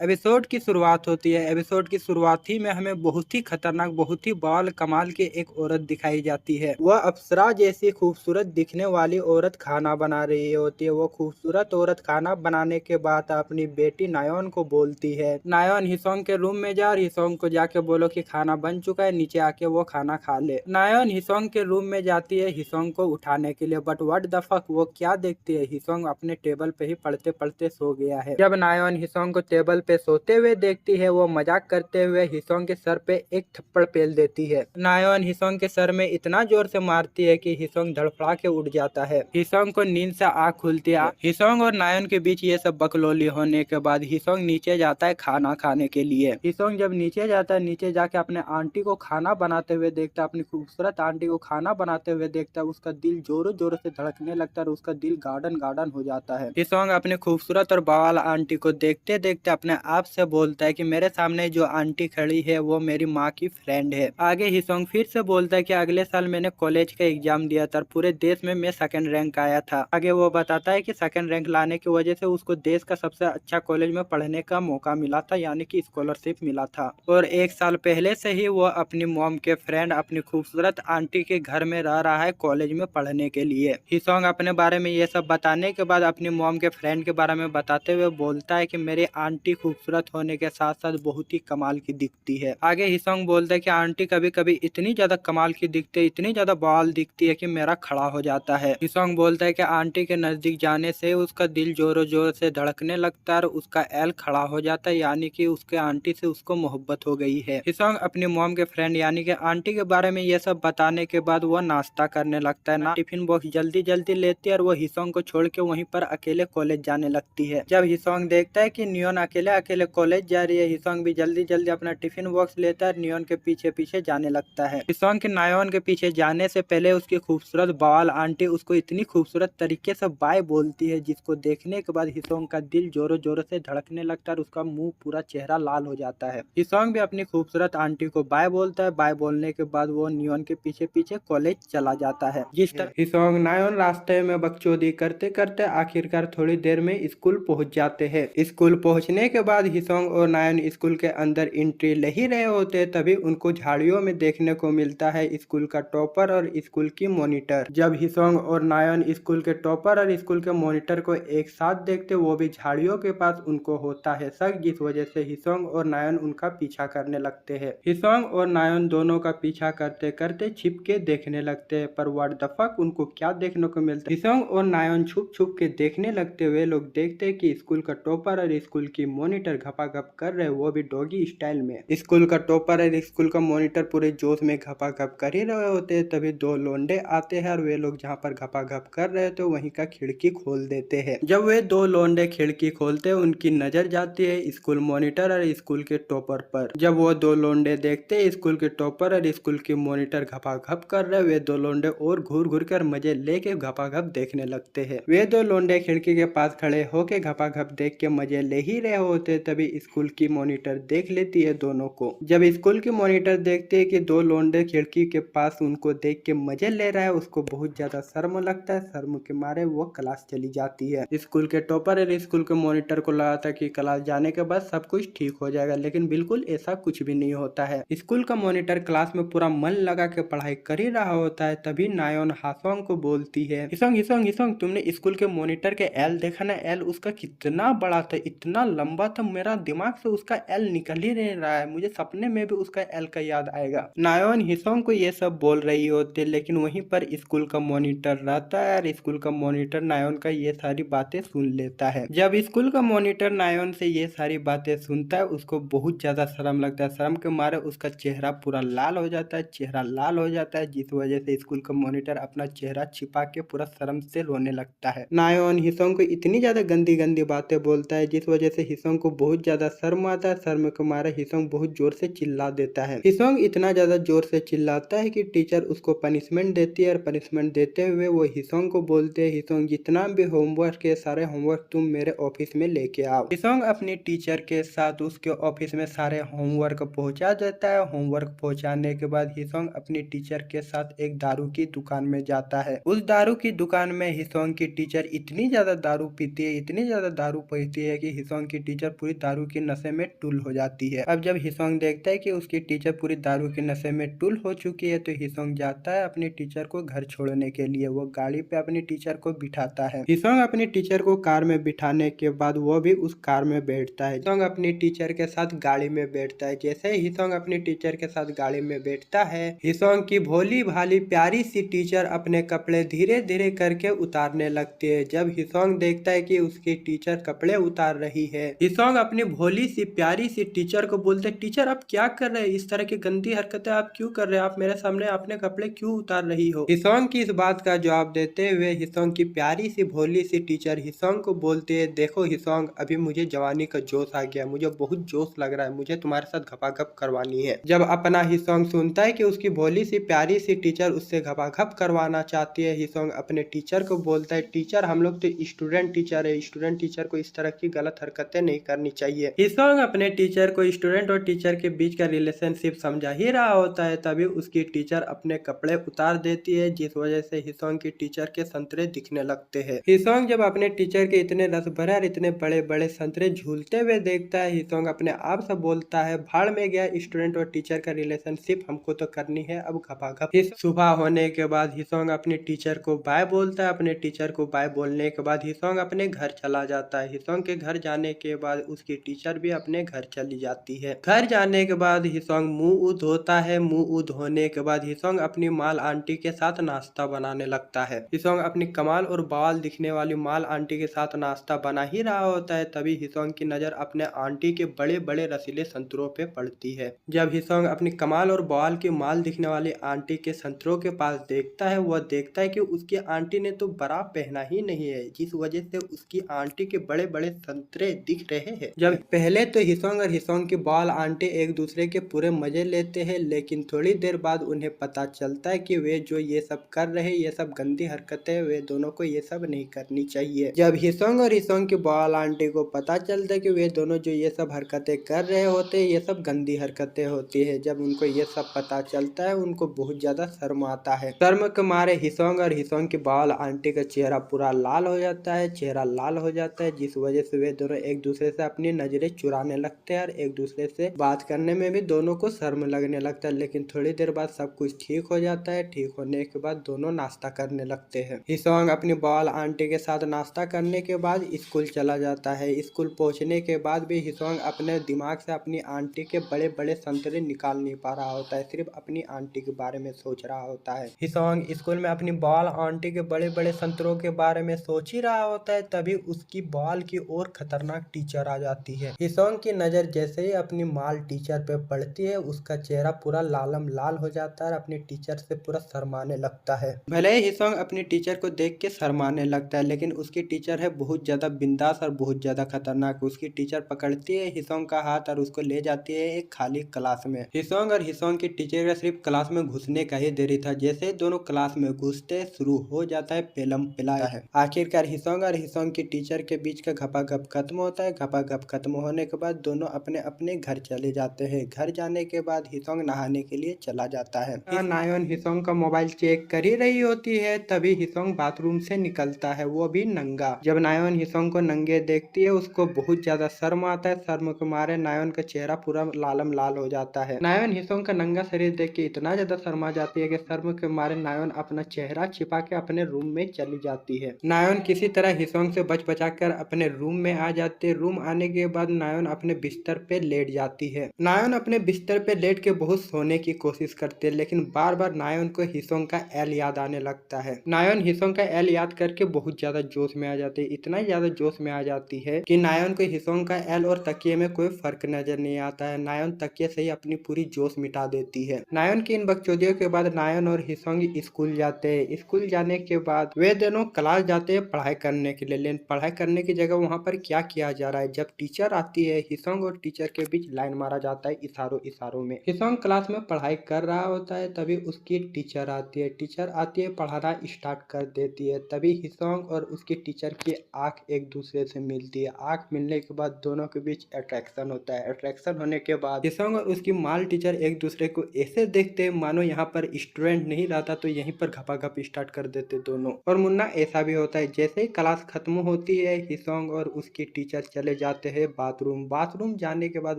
Episode की शुरुआत होती है। एपिसोड की शुरुआत ही में हमें बहुत ही खतरनाक, बहुत ही बवाल कमाल की एक औरत दिखाई जाती है। वह अप्सरा जैसी खूबसूरत दिखने वाली औरत खाना बना रही होती है। वो खूबसूरत औरत खाना बनाने के बाद अपनी बेटी नायोन को बोलती है, नायोन हिसोंग के रूम में जा और हिसोंग को जाके बोलो कि खाना बन चुका है, नीचे आके वो खाना खा ले। नायोन हिसोंग के रूम में जाती है हिसोंग को उठाने के लिए, बट व्हाट द फक, वो क्या देखती है, हिसोंग अपने टेबल पे ही पढ़ते पढ़ते सो गया है। जब नायोन हिसोंग को टेबल पे सोते हुए देखती है, वो मजाक करते हुए हिसोंग के सर पे एक थप्पड़ पेल देती है। नायोन हिसोंग के सर में इतना जोर से मारती है कि हिसोंग धड़फड़ा के उठ जाता है। हिसोंग को नींद से आँख खुलती है। हिसोंग और नायोन के बीच ये सब बकलोली होने के बाद हिसोंग नीचे जाता है खाना खाने के लिए। हिसोंग जब नीचे जाता है, नीचे जाके अपने आंटी को खाना बनाते हुए देखता है, अपनी खूबसूरत आंटी को खाना बनाते हुए देखता है, उसका दिल जोरों जोरों से धड़कने लगता है और उसका दिल गार्डन गार्डन हो जाता है। हिसोंग अपनी खूबसूरत और बवाल आंटी को देखते देखते अपने आप से बोलता है कि मेरे सामने जो आंटी खड़ी है वो मेरी माँ की फ्रेंड है। आगे हिसोंग फिर से बोलता है कि अगले साल मैंने कॉलेज का एग्जाम दिया था, पूरे देश में मैं सेकंड रैंक आया था। आगे वो बताता है कि सेकंड रैंक लाने की वजह से उसको देश का सबसे अच्छा कॉलेज में पढ़ने का मौका मिला था, यानी कि स्कॉलरशिप मिला था। और एक साल पहले से ही वो अपनी मॉम के फ्रेंड अपनी खूबसूरत आंटी के घर में रह रहा है कॉलेज में पढ़ने के लिए। हिसोंग अपने बारे में ये सब बताने के बाद अपनी मॉम के फ्रेंड के बारे में बताते हुए बोलता है कि मेरी आंटी खूबसूरत होने के साथ साथ बहुत ही कमाल की दिखती है। आगे हिसोंग बोलता है कि आंटी कभी कभी इतनी ज्यादा कमाल की दिखती है, इतनी ज्यादा बवाल दिखती है कि मेरा खड़ा हो जाता है। हिसोंग बोलता है कि आंटी के नजदीक जाने से उसका दिल जोरों जोर से धड़कने लगता है और उसका एल खड़ा हो जाता है, यानी कि उसके आंटी से उसको मोहब्बत हो गई है। हिसोंग अपनी मॉम के फ्रेंड यानी कि आंटी के बारे में ये सब बताने के बाद वो नाश्ता करने लगता है। टिफिन बॉक्स जल्दी जल्दी लेती है और वो हिसोंग को छोड़ के वहीं पर अकेले कॉलेज जाने लगती है। जब हिसोंग देखता है कि नियोन अकेले अकेले कॉलेज जा रही है, हिसोंग भी जल्दी जल्दी अपना टिफिन बॉक्स लेता है, नियोन के पीछे पीछे जाने लगता है। हिसोंग के नायोन के पीछे जाने से पहले उसकी खूबसूरत बवाल आंटी उसको इतनी खूबसूरत तरीके से बाय बोलती है, जिसको देखने के बाद हिसोंग का दिल जोरों जोरों से धड़कने लगता है और उसका मुंह पूरा चेहरा लाल हो जाता है। हिसोंग भी अपनी खूबसूरत आंटी को बाय बोलता है। बाय बोलने के बाद वो नियोन के पीछे पीछे कॉलेज चला जाता है। जिस तरह हिसोंग नायोन रास्ते में बकचोदी करते करते आखिरकार थोड़ी देर में स्कूल पहुंच जाते हैं। स्कूल पहुंचने के बाद हिसोंग और नायोन स्कूल के अंदर एंट्री ले ही रहे होते, तभी उनको झाड़ियों में देखने को मिलता है स्कूल का टॉपर और स्कूल की मॉनिटर। जब हिसोंग और नायोन स्कूल के टॉपर और स्कूल के मॉनिटर को एक साथ देखते, वो भी झाड़ियों के पास उनको होता है शक, जिस वजह से हिसोंग और नायोन उनका पीछा करने लगते हैं। हिसोंग और नायोन दोनों का पीछा करते करते छिप के देखने लगते हैं, पर व्हाट द फक, उनको क्या देखने को मिलता है। हिसोंग और नायोन छुप छुप के देखने लगते हुए लोग देखते हैं कि स्कूल का टॉपर और स्कूल की मॉनिटर घपाघप कर रहे, वो भी डॉगी स्टाइल में। स्कूल का टॉपर और स्कूल का मॉनिटर पूरे जोश में घपाघप कर ही रहे होते हैं, तभी दो लोंडे आते हैं और वे लोग जहाँ पर घपाघप कर रहे तो वहीं का खिड़की खोल देते हैं। जब वे दो लोंडे खिड़की खोलते हैं, उनकी नजर जाती है स्कूल मॉनिटर और स्कूल के टॉपर पर। जब वो दो लोंडे देखते हैं स्कूल के टॉपर और स्कूल की मॉनिटर घपाघप कर रहे, वे दो लोंडे और घूर घूर कर मजे लेके घपाघप देखने लगते हैं। वे दो लोंडे खिड़की के पास खड़े होके घपाघप देख के मजे ले ही रहे होते, तभी स्कूल की मॉनिटर देख लेती है दोनों को। जब स्कूल की मॉनिटर देखती है कि दो लोंडे खिड़की के पास उनको देख के मजे ले रहा है, उसको बहुत ज्यादा शर्म लगता है। शर्म के मारे वो क्लास चली जाती है। स्कूल के टॉपर और स्कूल के मॉनिटर को लगा था कि क्लास जाने के बाद सब कुछ ठीक हो जाएगा, लेकिन बिल्कुल ऐसा कुछ भी नहीं होता है। स्कूल का मॉनिटर क्लास में पूरा मन लगा के पढ़ाई कर ही रहा होता है, तभी नायोन हासोंग को बोलती है, हिसोंग हिसोंग हिसोंग, तुमने स्कूल के मॉनिटर के एल देखा ना, एल उसका कितना बड़ा था, इतना लंबा था, मेरा दिमाग से उसका एल निकल ही नहीं रहा है, मुझे सपने में भी उसका एल का याद आएगा। नायोन हिसोंग को ये सब बोल रही होती है, लेकिन वहीं पर स्कूल का मॉनिटर रहता है और स्कूल का मॉनिटर नायोन का ये सारी बातें सुन लेता है। जब स्कूल का मॉनिटर नायोन से ये सारी बातें सुनता है, उसको बहुत ज्यादा शर्म लगता है। शर्म के मारे उसका चेहरा पूरा लाल हो जाता है, चेहरा लाल हो जाता है, जिस वजह से स्कूल का मॉनिटर अपना चेहरा छिपा के पूरा शर्म से रोने लगता है। नायोन हिसोंग को इतनी ज्यादा गंदी गंदी बातें बोलता है, जिस वजह से हिसोंग को बहुत ज्यादा शर्म आता है। शर्म के मारे हिसोंग बहुत जोर से चिल्ला देता है। हिसोंग इतना ज्यादा जोर से चिल्लाता है कि टीचर उसको पनिशमेंट देती है और पनिशमेंट देते हुए वो हिसोंग को बोलते हैं, हिसोंग जितना भी होमवर्क है सारे होमवर्क तुम मेरे ऑफिस में लेके आओ। हिसोंग अपनी टीचर के साथ उसके ऑफिस में सारे होमवर्क पहुंचा देता है। होमवर्क पहुंचाने के बाद हिसोंग अपनी टीचर के साथ एक दारू की दुकान में जाता है। उस दारू की दुकान में हिसोंग की टीचर इतनी ज्यादा दारू पीती है, इतनी ज्यादा दारू पीती है कि हिसोंग की टीचर टीचर पूरी दारू की नशे में टुल हो जाती है। अब जब हिसोंग देखता है कि उसकी टीचर पूरी दारू के नशे में टुल हो चुकी है तो हिसोंग जाता है अपनी टीचर को घर छोड़ने के लिए। वो गाड़ी पे अपनी टीचर को बिठाता है। हिसोंग अपनी टीचर को कार में बिठाने के बाद वो भी उस कार में बैठता है। हिसोंग अपनी टीचर के साथ गाड़ी में बैठता है। जैसे ही हिसोंग अपनी टीचर के साथ गाड़ी में बैठता है, हिसोंग की भोली भाली प्यारी सी टीचर अपने कपड़े धीरे धीरे करके उतारने लगती है। जब हिसोंग देखता है कि उसकी टीचर कपड़े उतार रही है, हिसोंग अपनी भोली सी प्यारी सी टीचर को बोलते, टीचर आप क्या कर रहे हैं, इस तरह की गंदी हरकतें आप क्यों कर रहे हैं, आप मेरे सामने अपने कपड़े क्यों उतार रही हो। हिसोंग की इस बात का जवाब देते हुए हिसोंग की प्यारी सी भोली सी टीचर हिसोंग को बोलती है, देखो हिसोंग, अभी मुझे जवानी का जोश आ गया, मुझे बहुत जोश लग रहा है, मुझे तुम्हारे साथ घपाघप करवानी है। जब अपना हिसोंग सुनता है कि उसकी भोली सी प्यारी सी टीचर उससे घपाघप करवाना चाहती है, हिसोंग अपने टीचर को बोलता है, टीचर हम लोग तो स्टूडेंट टीचर है, स्टूडेंट टीचर को इस तरह की गलत हरकतें नहीं करनी चाहिए। हिसोंग अपने टीचर को स्टूडेंट और टीचर के बीच का रिलेशनशिप समझा ही रहा होता है, तभी उसकी टीचर अपने कपड़े उतार देती है, जिस वजह से हिसोंग की टीचर के संतरे दिखने लगते हैं। हिसोंग जब अपने टीचर के इतने रस भरे और इतने बड़े बड़े संतरे झूलते हुए देखता है, हिसोंग अपने आप से बोलता है, भाड़ में गया स्टूडेंट और टीचर का रिलेशनशिप, हमको तो करनी है अब घपाघप। सुबह होने के बाद हिसोंग अपने टीचर को बाय बोलता है। अपने टीचर को बाय बोलने के बाद हिसोंग अपने घर चला जाता है। हिसोंग के घर जाने के बाद उसकी टीचर भी अपने घर चली जाती है। घर जाने के बाद हिसोंग मुंह धोता है। मुंह धोने के बाद हिसोंग अपनी माल आंटी के साथ नाश्ता बनाने लगता है। हिसोंग अपनी कमाल और बवाल दिखने वाली माल आंटी के साथ नाश्ता बना ही रहा होता है, तभी हिसोंग की नजर अपने आंटी के बड़े बड़े रसीले संतरों पे पड़ती है। जब हिसोंग अपनी कमाल और बवाल की माल दिखने वाली आंटी के संतरों के पास देखता है, वह देखता है कि उसकी आंटी ने तो बरा पहना ही नहीं है, जिस वजह से उसकी आंटी के बड़े बड़े संतरे दिख रहे हैं। जब पहले तो हिसोंग और हिसोंग की बवाल आंटी एक दूसरे के पूरे मजे लेते हैं, लेकिन थोड़ी देर बाद उन्हें पता चलता है कि वे जो ये सब कर रहे हैं, ये सब गंदी हरकतें, वे दोनों को ये सब नहीं करनी चाहिए। जब हिसोंग और हिसोंग की बवाल आंटी को पता चलता है कि वे दोनों जो ये सब हरकतें कर रहे होते हैं, ये सब गंदी हरकतें होती है, जब उनको ये सब पता चलता है, उनको बहुत ज्यादा शर्म आता है। शर्म के मारे हिसोंग और हिसोंग की बवाल आंटी का चेहरा पूरा लाल हो जाता है, चेहरा लाल हो जाता है, जिस वजह से वे दोनों एक दूसरे से अपनी नजरें चुराने लगते हैं और एक दूसरे से बात करने में भी दोनों को शर्म लगने लगता है। लेकिन थोड़ी देर बाद सब कुछ ठीक हो जाता है। ठीक होने के बाद दोनों नाश्ता करने लगते हैं। हिसोंग अपनी बवाल आंटी के साथ नाश्ता करने के बाद स्कूल चला जाता है। स्कूल पहुंचने के बाद भी हिसोंग अपने दिमाग से अपनी आंटी के बड़े बड़े संतरे निकाल नहीं पा रहा होता है, सिर्फ अपनी आंटी के बारे में सोच रहा होता है। हिसोंग स्कूल में अपनी बवाल आंटी के बड़े बड़े संतरों के बारे में सोच ही रहा होता है, तभी उसकी बवाल की और खतरनाक टीचर आ जाती है। हिसोंग की नजर जैसे ही अपनी माल टीचर पे पड़ती है, उसका चेहरा पूरा लालम लाल हो जाता है और अपनी टीचर से पूरा शर्माने लगता है। भले ही हिसोंग अपनी टीचर को देख के शर्माने लगता है, लेकिन उसकी टीचर है बहुत ज्यादा बिंदास और बहुत ज्यादा खतरनाक। उसकी टीचर पकड़ती है हिसोंग का हाथ और उसको ले जाती है एक खाली क्लास में। हिसोंग और हिसोंग की टीचर का सिर्फ क्लास में घुसने का ही देरी था। जैसे दोनों क्लास में घुसते शुरू हो जाता है पेलम पिलाया है। आखिरकार हिसोंग और हिसोंग की टीचर के बीच का घपाघप खत्म होता है। घपाघप खत्म होने के बाद दोनों अपने अपने घर चले जाते हैं। घर जाने के बाद हिसोंग नहाने के लिए चला जाता है। नायोन हिसोंग का मोबाइल चेक कर ही रही होती है, तभी हिसोंग बाथरूम से निकलता है, वो भी नंगा। जब नायोन हिसोंग को नंगे देखती है, उसको बहुत ज्यादा शर्म आता है। शर्म के मारे नायोन का चेहरा पूरा लालम लाल हो जाता है। नायोन हिसोंग का नंगा शरीर देख के इतना ज्यादा शर्मा जाती है कि शर्म के मारे नायोन अपना चेहरा छिपा के अपने रूम में चली जाती है। नायोन किसी तरह हिसोंग से बच बचा कर अपने रूम में आ जाते। रूम आने के बाद नायोन अपने बिस्तर पे लेट जाती है। नायोन अपने बिस्तर पे लेट के बहुत सोने की कोशिश करते, लेकिन बार बार नायोन को हिसोंग का एल याद आने लगता है। नायोन हिसोंग का एल याद करके बहुत ज्यादा जोश में आ जाती है। इतना ज्यादा जोश में आ जाती है कि नायोन को हिसोंग का एल और तकिए में कोई फर्क नजर नहीं आता है। नायोन तकिए से ही अपनी पूरी जोश मिटा देती है। नायोन की इन बकचोदियों के बाद नायोन और हिसोंग स्कूल जाते हैं। स्कूल जाने के बाद वे दोनों क्लास जाते हैं पढ़ाई करने के लिए, लेकिन पढ़ाई करने की जगह वहाँ पर क्या किया जा रहा है, जब टीचर आती है हिसोंग और टीचर के बीच लाइन मारा जाता है इशारों इशारों में। हिसोंग क्लास में पढ़ाई कर रहा होता है, तभी उसकी टीचर आती है। टीचर आती है, पढ़ाना स्टार्ट कर देती है। तभी हिसोंग और उसकी टीचर की आंख एक दूसरे से मिलती है। आंख मिलने के बाद दोनों के बीच अट्रैक्शन होता है। अट्रैक्शन होने के बाद हिसोंग और उसकी माल टीचर एक दूसरे को ऐसे देखते हैं मानो यहाँ पर स्टूडेंट नहीं रहता, तो यहीं पर घपाघप स्टार्ट कर देते दोनों। और मुन्ना ऐसा भी होता है। जैसे ही क्लास खत्म होती है, हिसोंग और उसकी टीचर चले जाते हैं बाथरूम। बाथरूम जाने के बाद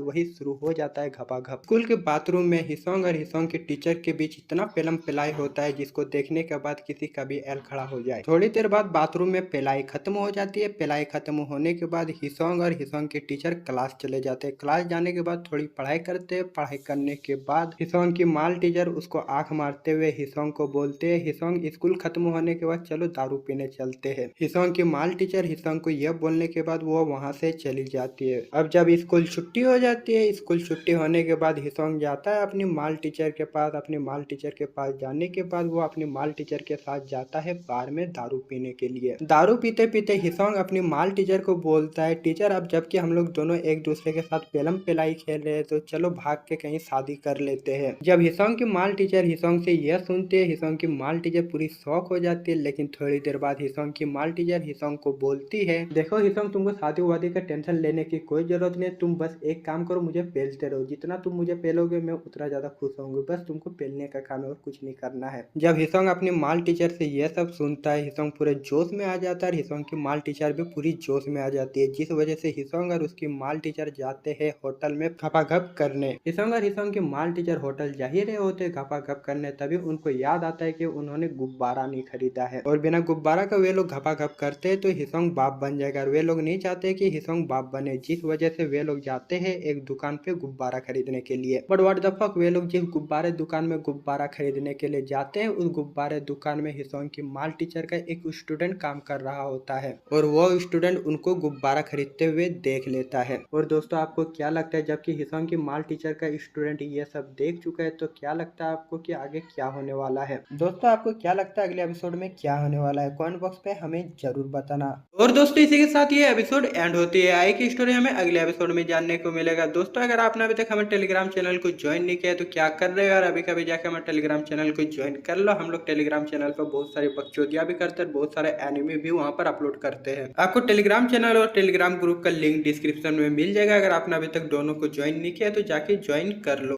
वही शुरू हो जाता है घपाघप। स्कूल के बाथरूम में हिसोंग और हिसोंग के टीचर के बीच इतना पेलम पिलाई होता है जिसको देखने के बाद किसी का भी एल खड़ा हो जाए। थोड़ी देर बाद बाथरूम में पिलाई खत्म हो जाती है। पिलाई खत्म होने के बाद हिसोंग और हिसोंग के टीचर क्लास चले जाते हैं। क्लास जाने के बाद थोड़ी पढ़ाई करते हैं। पढ़ाई करने के बाद हिसोंग की माल टीचर उसको आंख मारते हुए हिसोंग को बोलते हैं, हिसोंग स्कूल खत्म होने के बाद चलो दारू पीने चलते हैं। हिसोंग की माल टीचर हिसोंग को यह बोलने के बाद वो वहां से चली जाती है। अब जब स्कूल छुट्टी हो जाती है, स्कूल छुट्टी होने के बाद हिसोंग जाता है अपनी माल टीचर के पास। अपनी माल टीचर के पास जाने के बाद वो अपनी माल टीचर के साथ जाता है बार में दारू पीने के लिए। दारू पीते पीते हिसोंग अपनी माल टीचर को बोलता है, टीचर अब जबकि हम लोग दोनों एक दूसरे के साथ पेलम पिलाई खेल रहे हैं तो चलो भाग के कहीं शादी कर लेते हैं। जब हिसोंग की माल टीचर हिसोंग से यह सुनते हैं, हिसोंग की माल टीचर पूरी शौक हो जाती है। लेकिन थोड़ी देर बाद हिसोंग की माल टीचर हिसोंग को बोलती है, देखो हिसोंग, तुमको शादी वादी का टेंशन लेने की कोई जरूरत नहीं, तुम बस एक काम करो, मुझे पेलते रहो। जितना तुम मुझे पेलोगे मैं उतना ज्यादा खुश होंगे। बस तुमको पेलने का काम है और कुछ नहीं करना है। जब हिसोंग अपनी माल टीचर से यह सब सुनता है, हिसोंग पूरे जोश में आ जाता है। हिसोंग की माल टीचर भी पूरी जोश में आ जाती है, जिस वजह से हिसोंग और उसकी माल टीचर जाते हैं होटल में घपाघप करने। हिसोंग और हिसोंग की माल टीचर होटल जा ही रहे होते घपाघप करने, तभी उनको याद आता है कि उन्होंने गुब्बारा नहीं खरीदा है और बिना गुब्बारा का वे लोग घपाघप करते हैं तो हिसोंग बाप बन जाएगा। और वे लोग नहीं चाहते कि हिसोंग बाप बने, जिस वजह से वे लोग जाते हैं एक दुकान पे गुब्बारा खरीदने के लिए। बट व्हाट द फक, वे लोग जिस गुब्बारे दुकान में गुब्बारा खरीदने के लिए जाते हैं उस गुब्बारे दुकान में हिसोंग की माल टीचर का एक स्टूडेंट काम कर रहा होता है और वो स्टूडेंट उनको गुब्बारा खरीदते हुए देख लेता है। और दोस्तों आपको क्या लगता है, जबकि हिसोंग की माल टीचर का स्टूडेंट ये सब देख चुका है तो क्या लगता है आपको कि आगे क्या होने वाला है? दोस्तों आपको क्या लगता है अगले एपिसोड में क्या होने वाला है? कमेंट बॉक्स पे हमें जरूर बताना। और दोस्तों इसी के साथ ये एपिसोड एंड होती है। आई की स्टोरी हमें अगले एपिसोड में जानने को मिलेगा। दोस्तों अगर आपने अभी तक हमारे टेलीग्राम चैनल को ज्वाइन नहीं किया तो क्या कर रहे हो यार, अभी कभी जाकर हमारे टेलीग्राम चैनल को ज्वाइन कर लो। हम लोग टेलीग्राम चैनल पर बहुत सारी बकचोदियां भी करते हैं, बहुत सारे एनिमे भी वहां पर अपलोड करते हैं। आपको टेलीग्राम चैनल और टेलीग्राम ग्रुप का लिंक डिस्क्रिप्शन में मिल जाएगा। अगर आपने अभी तक दोनों को ज्वाइन नहीं किया तो जाके ज्वाइन कर लो।